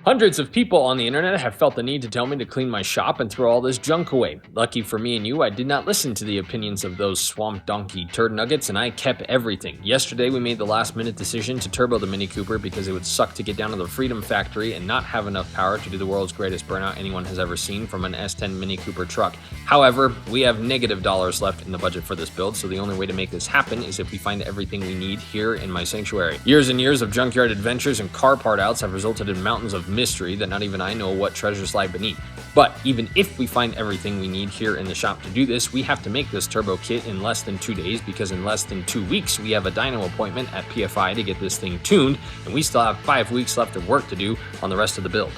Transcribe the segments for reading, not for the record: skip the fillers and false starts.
Hundreds of people on the internet have felt the need to tell me to clean my shop and throw all this junk away. Lucky for me and you, I did not listen to the opinions of those swamp donkey turd nuggets, and I kept everything. Yesterday we made the last minute decision to turbo the Mini Cooper because it would suck to get down to the Freedom Factory and not have enough power to do the world's greatest burnout anyone has ever seen from an S10 Mini Cooper truck. However, we have negative dollars left in the budget for this build, so the only way to make this happen is if we find everything we need here in my sanctuary. Years and years of junkyard adventures and car part outs have resulted in mountains of mystery that not even I know what treasures lie beneath. But even if we find everything we need here in the shop to do this, we have to make this turbo kit in less than 2 days, because in less than 2 weeks we have a dyno appointment at PFI to get this thing tuned, and we still have 5 weeks left of work to do on the rest of the build.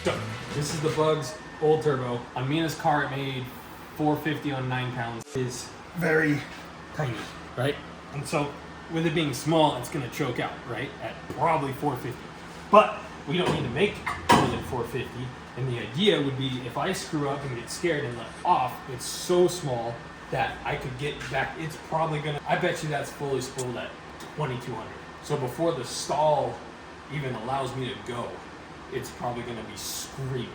So, this is the Bugs old turbo. On Mina's car it made 450 on 9 pounds. It's very tiny, right? And so with it being small, it's gonna choke out, right? At probably 450. But we don't need to make more than 450. And the idea would be if I screw up and get scared and let off, it's so small that I could get back. It's probably gonna, I bet you that's fully spooled at 2200. So before the stall even allows me to go, it's probably gonna be screaming.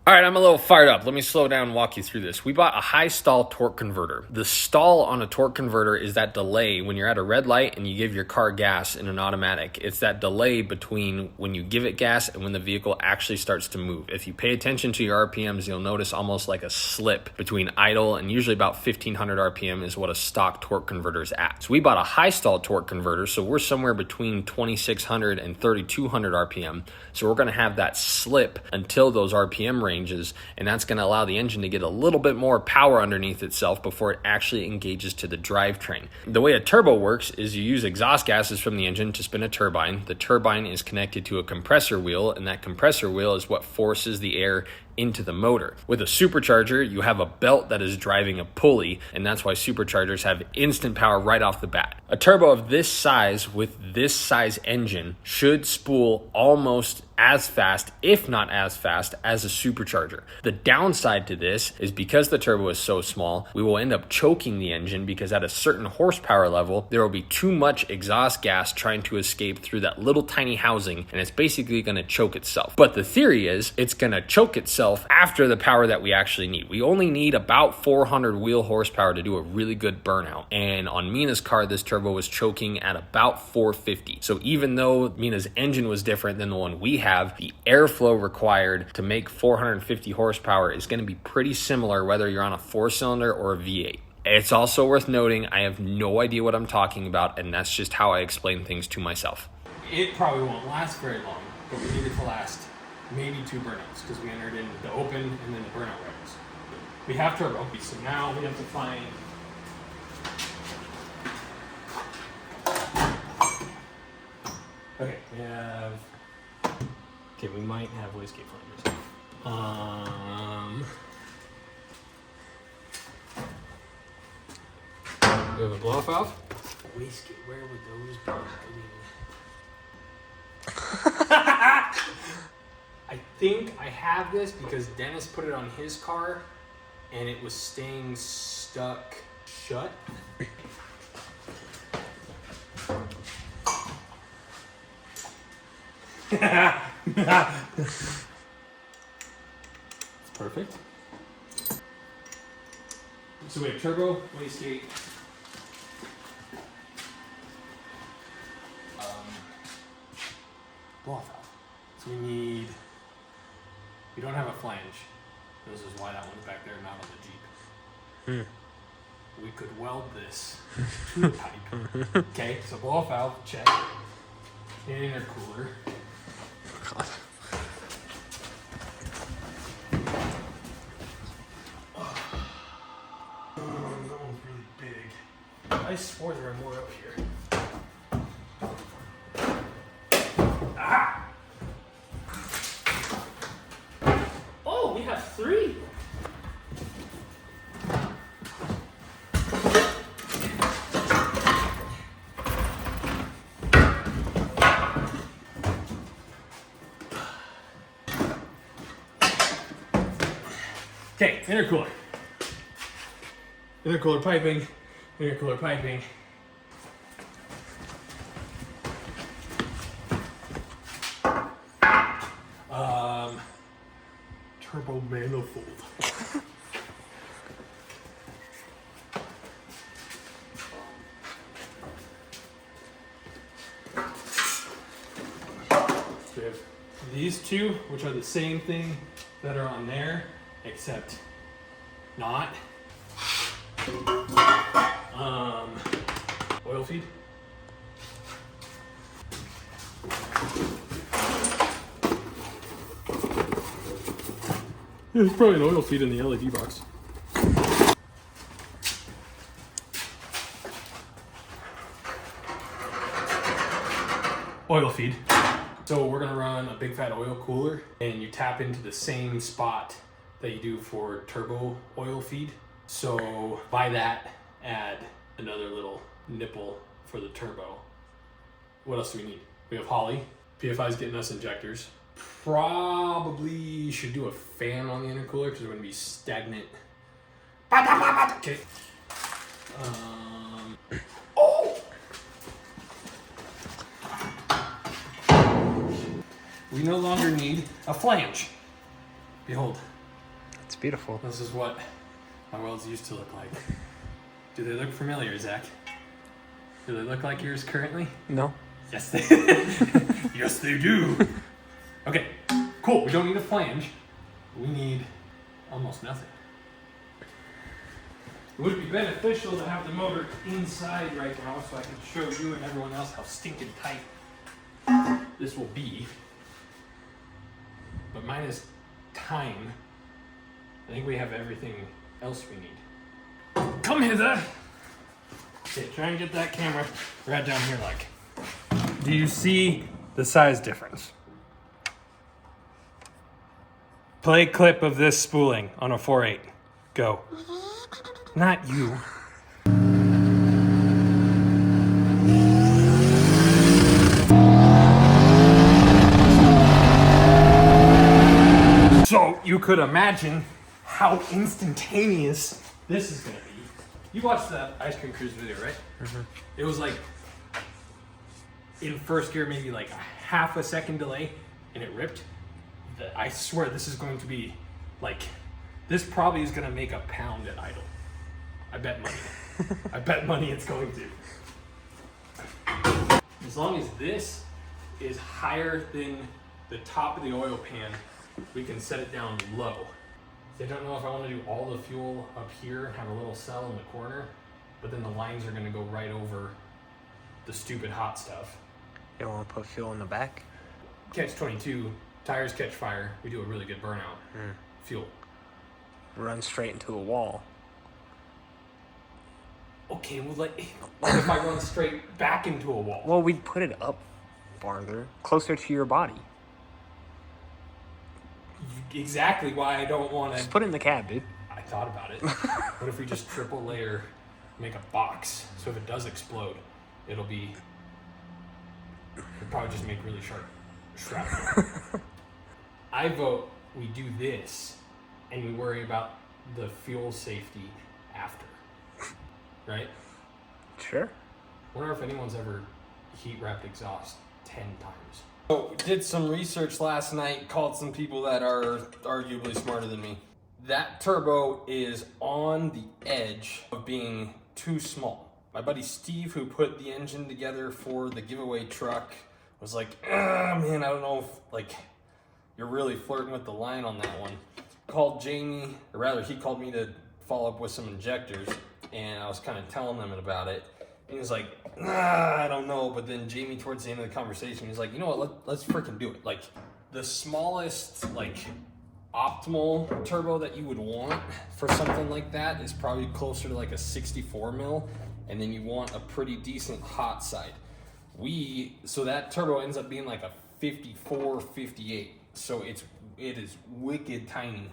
All right, I'm a little fired up. Let me slow down and walk you through this. We bought a high stall torque converter. The stall on a torque converter is that delay when you're at a red light and you give your car gas in an automatic. It's that delay between when you give it gas and when the vehicle actually starts to move. If you pay attention to your RPMs, you'll notice almost like a slip between idle and usually about 1500 RPM is what a stock torque converter is at. So we bought a high stall torque converter, so we're somewhere between 2600 and 3200 RPM. So we're gonna have that slip until those RPM ranges, and that's going to allow the engine to get a little bit more power underneath itself before it actually engages to the drivetrain. The way a turbo works is you use exhaust gases from the engine to spin a turbine. The turbine is connected to a compressor wheel, and that compressor wheel is what forces the air into the motor. With a supercharger, you have a belt that is driving a pulley, and that's why superchargers have instant power right off the bat. A turbo of this size with this size engine should spool almost as fast, if not as fast, as a supercharger. The downside to this is because the turbo is so small, we will end up choking the engine because at a certain horsepower level, there will be too much exhaust gas trying to escape through that little tiny housing, and it's basically gonna choke itself. But the theory is it's gonna choke itself after the power that we actually need. We only need about 400 wheel horsepower to do a really good burnout. And on Mina's car, this turbo was choking at about 450. So even though Mina's engine was different than the one we have, the airflow required to make 450 horsepower is going to be pretty similar whether you're on a 4-cylinder or a V8. It's also worth noting I have no idea what I'm talking about, and that's just how I explain things to myself. It probably won't last very long, but we need it to last maybe 2 burnouts because we entered in the open and then the burnout rounds. We have turbo, so now we have to find okay, we have okay, we might have wastegate finders. We have a blow-off valve. Wastegate, where would those be? I think I have this because Dennis put it on his car and it was staying stuck shut. It's perfect. So we have turbo, wastegate, blow-off valve. So we don't have a flange. This is why that one's back there, not on the Jeep. We could weld this to the pipe. Okay, so blow-off valve, check. Intercooler. God. That one's really big. I swore there were more up here. Ah! Oh, we have 3. Okay, intercooler. Intercooler piping. Intercooler piping. turbo manifold. We have these two, which are the same thing that are on there, except not. Oil feed. Yeah, there's probably an oil feed in the LED box. Oil feed. So we're gonna run a big fat oil cooler, and you tap into the same spot that you do for turbo oil feed. So by that, add another little nipple for the turbo. What else do we need? We have Holly. PFI's getting us injectors. Probably should do a fan on the intercooler because we're gonna be stagnant. Okay. Oh! We no longer need a flange. Behold. It's beautiful. This is what my worlds used to look like. Do they look familiar, Zach? Do they look like yours currently? No. Yes, they yes, they do. Okay, cool. We don't need a flange. We need almost nothing. It would be beneficial to have the motor inside right now so I can show you and everyone else how stinking tight this will be. But minus time, I think we have everything else we need. Come hither. Okay, try and get that camera right down here like. Do you see the size difference? Play clip of this spooling on a 4.8. Go. Not you. So you could imagine how instantaneous this is gonna be. You watched the Ice Cream Cruise video, right? Mm-hmm. It was like, in first gear, maybe like a half a second delay, and it ripped. I swear this is going to be like, this probably is gonna make a pound at idle. I bet money. I bet money it's going to. As long as this is higher than the top of the oil pan, we can set it down low. I don't know if I want to do all the fuel up here and have a little cell in the corner, but then the lines are gonna go right over the stupid hot stuff. You don't want to put fuel in the back? Catch 22, tires catch fire, we do a really good burnout. Fuel. Run straight into a wall. Okay, well, like, what if I run straight back into a wall? Well, we'd put it up farther, closer to your body. Exactly why I don't want to. Just put it in the cab, dude. I thought about it. What if we just triple layer, make a box, so if it does explode, it'll probably just make really sharp shrapnel. I vote we do this, and we worry about the fuel safety after. Right? Sure. Wonder if anyone's ever heat wrapped exhaust 10 times. So, did some research last night, called some people that are arguably smarter than me. That turbo is on the edge of being too small. My buddy Steve, who put the engine together for the giveaway truck, was like, man, I don't know if, like, you're really flirting with the line on that one. Called Jamie, or rather, he called me to follow up with some injectors, and I was kind of telling them about it. And he was like, I don't know. But then Jamie, towards the end of the conversation, he's like, you know what, let's freaking do it. Like, the smallest, like, optimal turbo that you would want for something like that is probably closer to like a 64 mil, and then you want a pretty decent hot side. So that turbo ends up being like a 54, 58. So it is wicked tiny.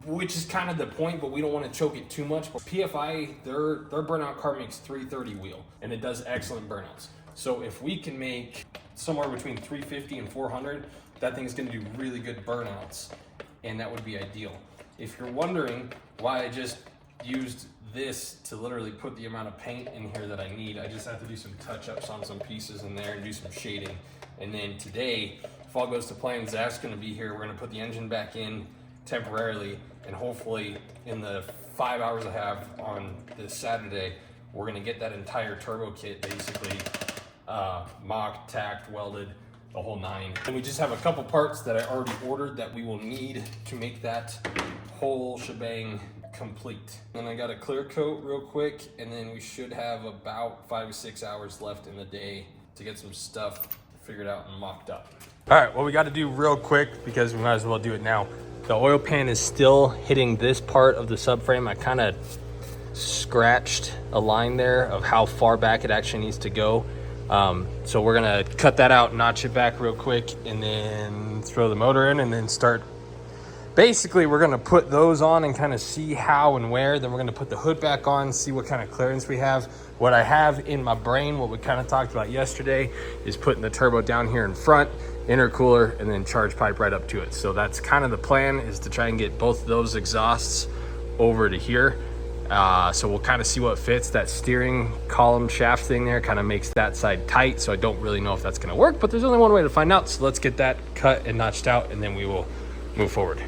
Which is kind of the point, but we don't want to choke it too much. But PFI, their burnout car makes 330 wheel, and it does excellent burnouts. So if we can make somewhere between 350 and 400, that thing's going to do really good burnouts, and that would be ideal. If you're wondering why I just used this to literally put the amount of paint in here that I need, I just have to do some touch-ups on some pieces in there and do some shading. And then today, if all goes to plan, Zach's gonna be here. We're gonna put the engine back in temporarily, and hopefully in the 5 hours I have on this Saturday, we're gonna get that entire turbo kit basically mocked, tacked, welded, the whole 9. And we just have a couple parts that I already ordered that we will need to make that whole shebang complete. Then I got a clear coat real quick, and then we should have about 5 or 6 hours left in the day to get some stuff figured out and mocked up. All right, what we got to do real quick, because we might as well do it now. The oil pan is still hitting this part of the subframe. I kind of scratched a line there of how far back it actually needs to go. So we're gonna cut that out, notch it back real quick, and then throw the motor in and then start. Basically, we're gonna put those on and kind of see how and where. Then we're gonna put the hood back on, see what kind of clearance we have. What I have in my brain, what we kind of talked about yesterday, is putting the turbo down here in front, intercooler, and then charge pipe right up to it. So that's kind of the plan, is to try and get both of those exhausts over to here. So we'll kind of see what fits. That steering column shaft thing there kind of makes that side tight, so I don't really know if that's going to work, but there's only one way to find out. So let's get that cut and notched out, and then we will move forward.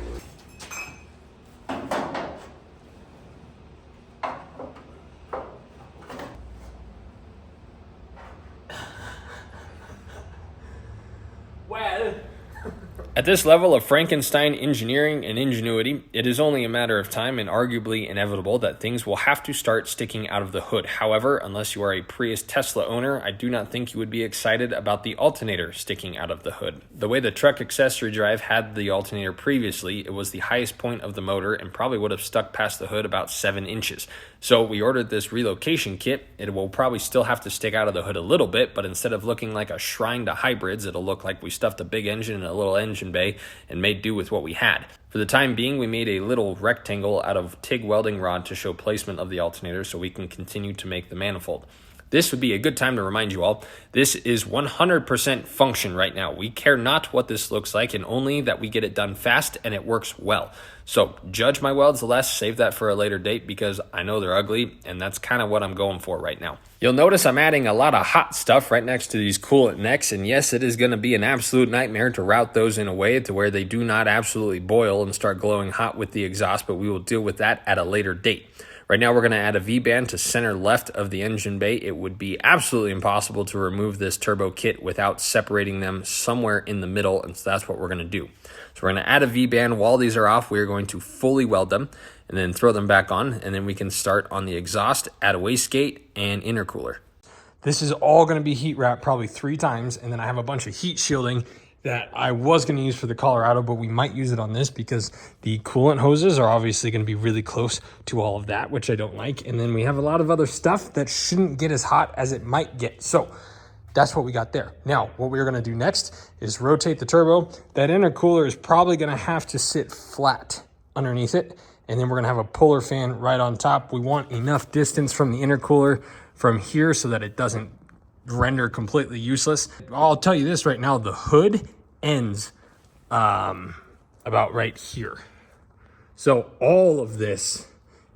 At this level of Frankenstein engineering and ingenuity, it is only a matter of time and arguably inevitable that things will have to start sticking out of the hood. However, unless you are a Prius Tesla owner, I do not think you would be excited about the alternator sticking out of the hood. The way the truck accessory drive had the alternator previously, it was the highest point of the motor and probably would have stuck past the hood about 7 inches. So we ordered this relocation kit. It will probably still have to stick out of the hood a little bit, but instead of looking like a shrine to hybrids, it'll look like we stuffed a big engine in a little engine bay and made do with what we had. For the time being, we made a little rectangle out of TIG welding rod to show placement of the alternator so we can continue to make the manifold. This would be a good time to remind you all, this is 100% function right now. We care not what this looks like, and only that we get it done fast and it works well. So judge my welds less, save that for a later date, because I know they're ugly, and that's kind of what I'm going for right now. You'll notice I'm adding a lot of hot stuff right next to these coolant necks, and yes, it is going to be an absolute nightmare to route those in a way to where they do not absolutely boil and start glowing hot with the exhaust, but we will deal with that at a later date. Right now, we're going to add a V-band to center left of the engine bay. It would be absolutely impossible to remove this turbo kit without separating them somewhere in the middle, and so that's what we're going to do. So we're going to add a V-band. While these are off, we are going to fully weld them and then throw them back on, and then we can start on the exhaust, add a wastegate, and intercooler. This is all going to be heat wrapped probably 3 times, and then I have a bunch of heat shielding that I was going to use for the Colorado, but we might use it on this because the coolant hoses are obviously going to be really close to all of that, which I don't like. And then we have a lot of other stuff that shouldn't get as hot as it might get. So that's what we got there. Now, what we're going to do next is rotate the turbo. That intercooler is probably going to have to sit flat underneath it. And then we're going to have a puller fan right on top. We want enough distance from the intercooler from here so that it doesn't render completely useless. I'll tell you this right now, the hood ends about right here. So all of this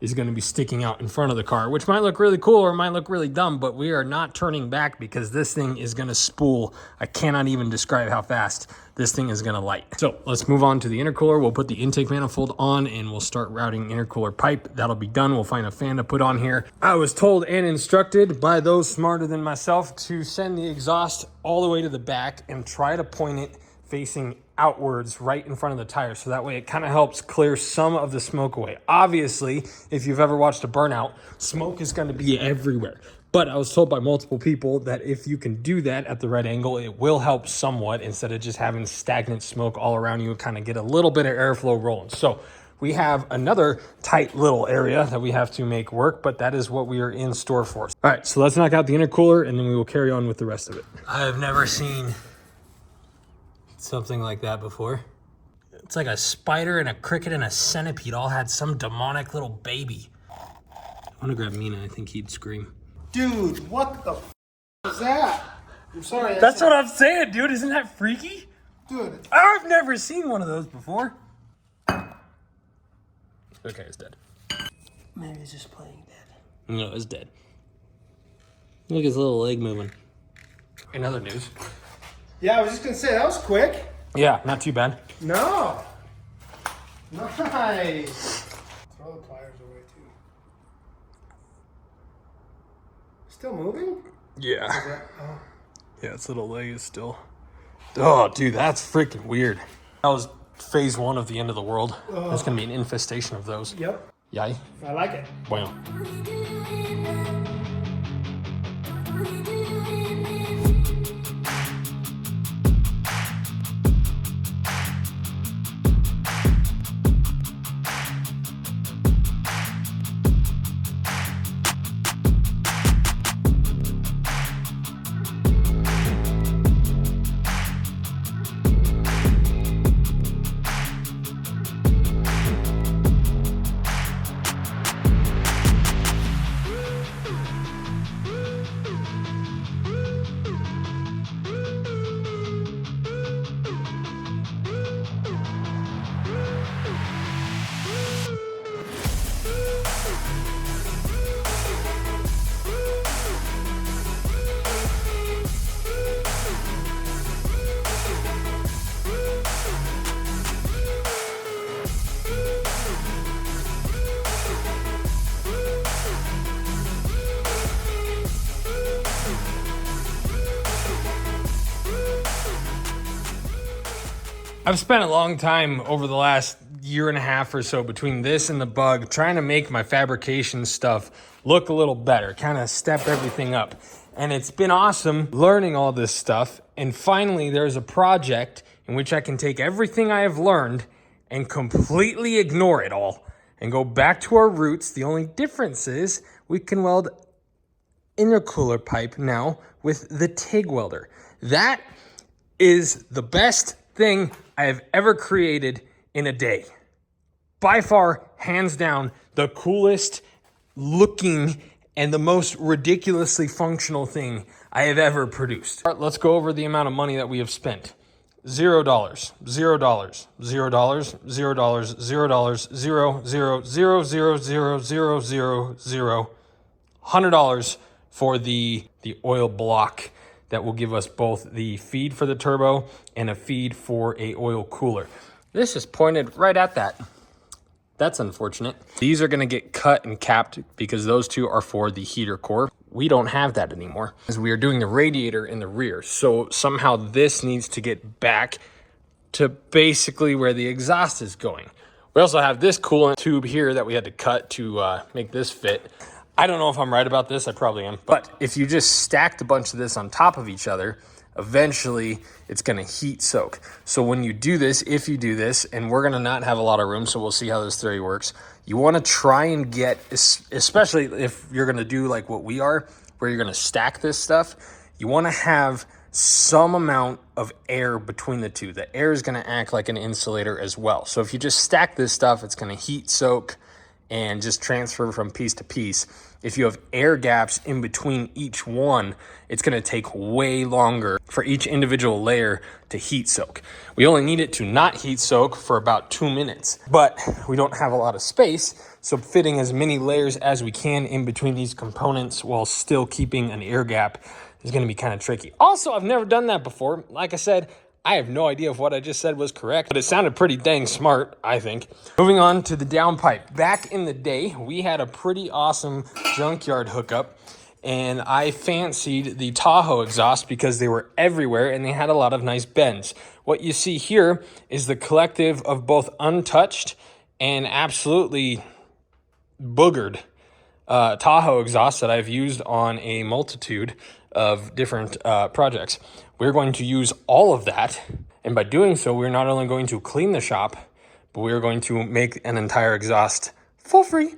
is going to be sticking out in front of the car, which might look really cool or might look really dumb, but we are not turning back because this thing is going to spool. I cannot even describe how fast this thing is going to light. So let's move on to the intercooler. We'll put the intake manifold on and we'll start routing intercooler pipe. That'll be done. We'll find a fan to put on here. I was told and instructed by those smarter than myself to send the exhaust all the way to the back and try to point it facing outwards right in front of the tire, so that way it kind of helps clear some of the smoke away. Obviously, if you've ever watched a burnout, smoke is going to be everywhere. But I was told by multiple people that if you can do that at the right angle, it will help somewhat instead of just having stagnant smoke all around you and kind of get a little bit of airflow rolling. So we have another tight little area that we have to make work, but that is what we are in store for. All right, so let's knock out the intercooler and then we will carry on with the rest of it. I have never seen something like that before. It's like a spider and a cricket and a centipede all had some demonic little baby. I want to grab Mina. I think he'd scream. Dude, what the f is that? I'm sorry. That's what I'm saying, dude. Isn't that freaky? Dude. I've never seen one of those before. Okay, it's dead. Maybe it's just playing dead. No, it's dead. Look at his little leg moving. In other news. Yeah, I was just gonna say, that was quick. Yeah, not too bad. No. Nice. Throw the pliers away too. Still moving? Yeah. Oh. Yeah, its little leg is still. Oh, dude, that's freaking weird. That was phase 1 of the end of the world. There's gonna be an infestation of those. Yep. Yay. I like it. Wow. I've spent a long time over the last year and a half or so between this and the bug trying to make my fabrication stuff look a little better, kind of step everything up. And it's been awesome learning all this stuff. And finally, there's a project in which I can take everything I have learned and completely ignore it all and go back to our roots. The only difference is we can weld intercooler pipe now with the TIG welder. That is the best thing I have ever created in a day. By far, hands down, the coolest looking and the most ridiculously functional thing I have ever produced. All right, let's go over the amount of money that we have spent. $0, $0, $0, $0, $0, $0, $0, 0, 0, 0, 0, 0, 0, 0, 0, $100 for the oil block that will give us both the feed for the turbo and a feed for a oil cooler. This is pointed right at that. That's unfortunate. These are gonna get cut and capped because those two are for the heater core. We don't have that anymore as we are doing the radiator in the rear. So somehow this needs to get back to basically where the exhaust is going. We also have this coolant tube here that we had to cut to make this fit. I don't know if I'm right about this, I probably am. But if you just stacked a bunch of this on top of each other, eventually it's gonna heat soak. So when you do this, if you do this, and we're gonna not have a lot of room, so we'll see how this theory works. You wanna try and get, especially if you're gonna do like what we are, where you're gonna stack this stuff, you wanna have some amount of air between the two. The air is gonna act like an insulator as well. So if you just stack this stuff, it's gonna heat soak and just transfer from piece to piece. If you have air gaps in between each one, it's gonna take way longer for each individual layer to heat soak. We only need it to not heat soak for about 2 minutes, but we don't have a lot of space, so fitting as many layers as we can in between these components while still keeping an air gap is gonna be kind of tricky. Also, I've never done that before. Like I said, I have no idea if what I just said was correct, but it sounded pretty dang smart, I think. Moving on to the downpipe. Back in the day, we had a pretty awesome Junkyard hookup, and I fancied the Tahoe exhaust because they were everywhere and they had a lot of nice bends. What you see here is the collective of both untouched and absolutely boogered Tahoe exhaust that I've used on a multitude of different projects. We're going to use all of that, and by doing so, we're not only going to clean the shop, but we're going to make an entire exhaust for free.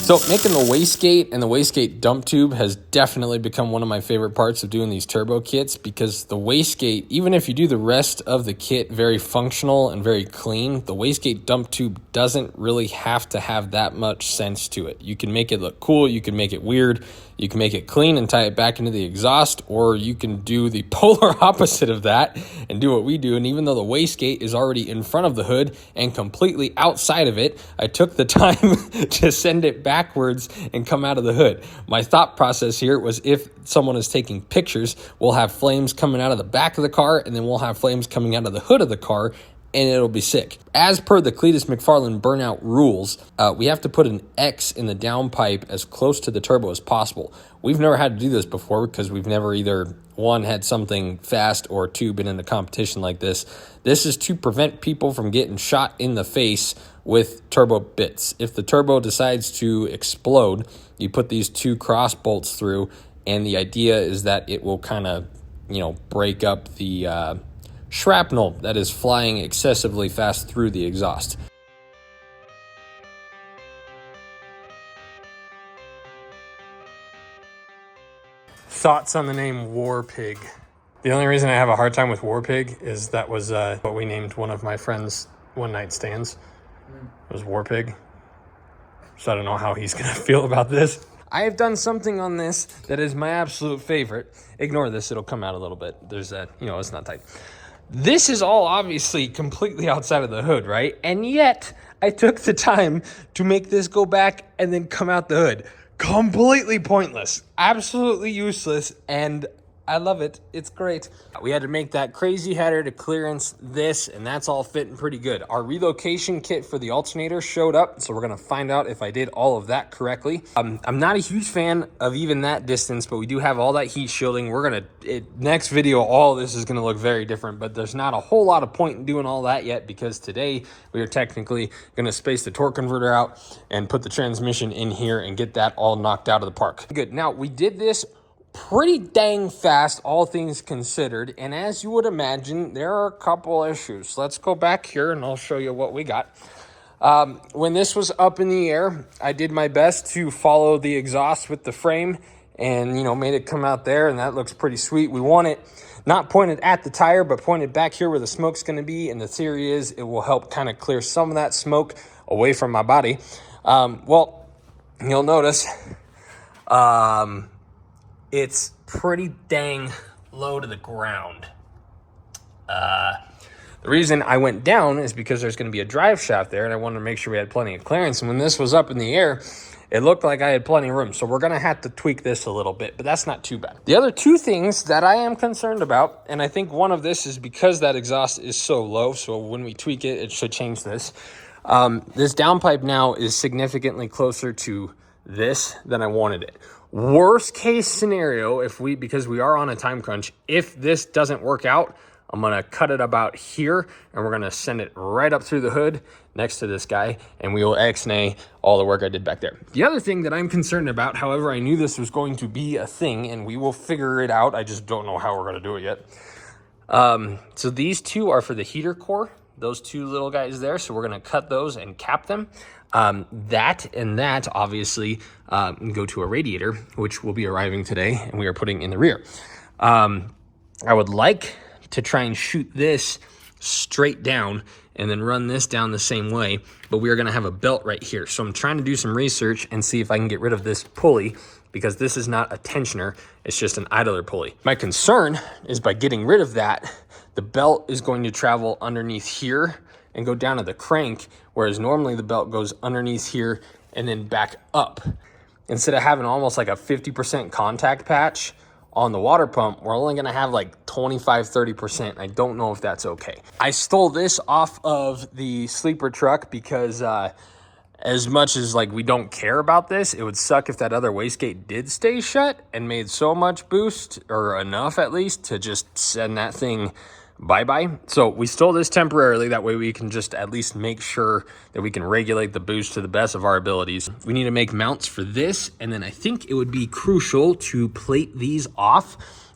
So making the wastegate and the wastegate dump tube has definitely become one of my favorite parts of doing these turbo kits, because the wastegate, even if you do the rest of the kit very functional and very clean, the wastegate dump tube doesn't really have to have that much sense to it. You can make it look cool, you can make it weird, you can make it clean and tie it back into the exhaust, or you can do the polar opposite of that and do what we do. And even though the wastegate is already in front of the hood and completely outside of it, I took the time to send it backwards and come out of the hood. My thought process here was, if someone is taking pictures, we'll have flames coming out of the back of the car, and then we'll have flames coming out of the hood of the car, and it'll be sick. As per the Cletus McFarland burnout rules, we have to put an X in the downpipe as close to the turbo as possible. We've never had to do this before because we've never either, one, had something fast, or two, been in a competition like this. This is to prevent people from getting shot in the face with turbo bits. If the turbo decides to explode, you put these two cross bolts through, and the idea is that it will kind of, break up the shrapnel that is flying excessively fast through the exhaust. Thoughts on the name War Pig? The only reason I have a hard time with War Pig is that was what we named one of my friends' one-night stands. It was War Pig. So I don't know how he's going to feel about this. I have done something on this that is my absolute favorite. Ignore this, it'll come out a little bit. There's that, it's not tight. This is all obviously completely outside of the hood, right? And yet, I took the time to make this go back and then come out the hood. Completely pointless, absolutely useless, and I love it. It's great. We had to make that crazy header to clearance this, and that's all fitting pretty good. Our relocation kit for the alternator showed up, so we're gonna find out if I did all of that correctly. I'm not a huge fan of even that distance, but we do have all that heat shielding. Next video, all of this is gonna look very different, but there's not a whole lot of point in doing all that yet, because today we are technically gonna space the torque converter out and put the transmission in here and get that all knocked out of the park. Good, now we did this pretty dang fast, all things considered, and as you would imagine, there are a couple issues. Let's go back here and I'll show you what we got. When this was up in the air, I did my best to follow the exhaust with the frame and made it come out there, and that looks pretty sweet. We want it not pointed at the tire, but pointed back here where the smoke's going to be, and the theory is it will help kind of clear some of that smoke away from my body. Well, you'll notice it's pretty dang low to the ground. The reason I went down is because there's going to be a drive shaft there, and I wanted to make sure we had plenty of clearance. And when this was up in the air, it looked like I had plenty of room. So we're going to have to tweak this a little bit, but that's not too bad. The other two things that I am concerned about, and I think one of this is because that exhaust is so low, so when we tweak it, it should change this. This downpipe now is significantly closer to this than I wanted it. Worst case scenario, because we are on a time crunch, if this doesn't work out, I'm gonna cut it about here, and we're gonna send it right up through the hood next to this guy, and we will X-nay all the work I did back there. The other thing that I'm concerned about, however, I knew this was going to be a thing, and we will figure it out. I just don't know how we're gonna do it yet. So these two are for the heater core, those two little guys there. So we're gonna cut those and cap them. That obviously go to a radiator, which will be arriving today, and we are putting in the rear. I would like to try and shoot this straight down and then run this down the same way, but we are going to have a belt right here. So I'm trying to do some research and see if I can get rid of this pulley, because this is not a tensioner, it's just an idler pulley. My concern is by getting rid of that, the belt is going to travel underneath here and go down to the crank, whereas normally the belt goes underneath here and then back up. Instead of having almost like a 50% contact patch on the water pump, we're only gonna have like 25-30%. I don't know if that's okay. I stole this off of the sleeper truck because as much as like we don't care about this, it would suck if that other wastegate did stay shut and made so much boost, or enough at least, to just send that thing bye-bye. So we stole this temporarily. That way we can just at least make sure that we can regulate the boost to the best of our abilities. We need to make mounts for this, and then I think it would be crucial to plate these off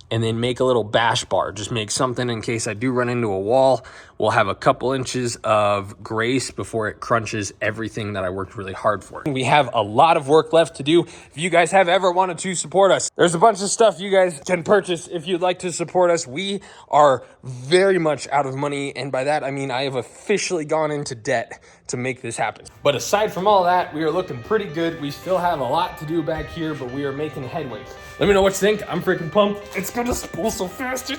and then make a little bash bar. Just make something in case I do run into a wall. will have a couple inches of grace before it crunches everything that I worked really hard for. We have a lot of work left to do. If you guys have ever wanted to support us, there's a bunch of stuff you guys can purchase if you'd like to support us. We are very much out of money, and by that I mean I have officially gone into debt to make this happen. But aside from all that, we are looking pretty good. We still have a lot to do back here, but we are making headway. Let me know what you think. I'm freaking pumped. It's gonna spool so fast.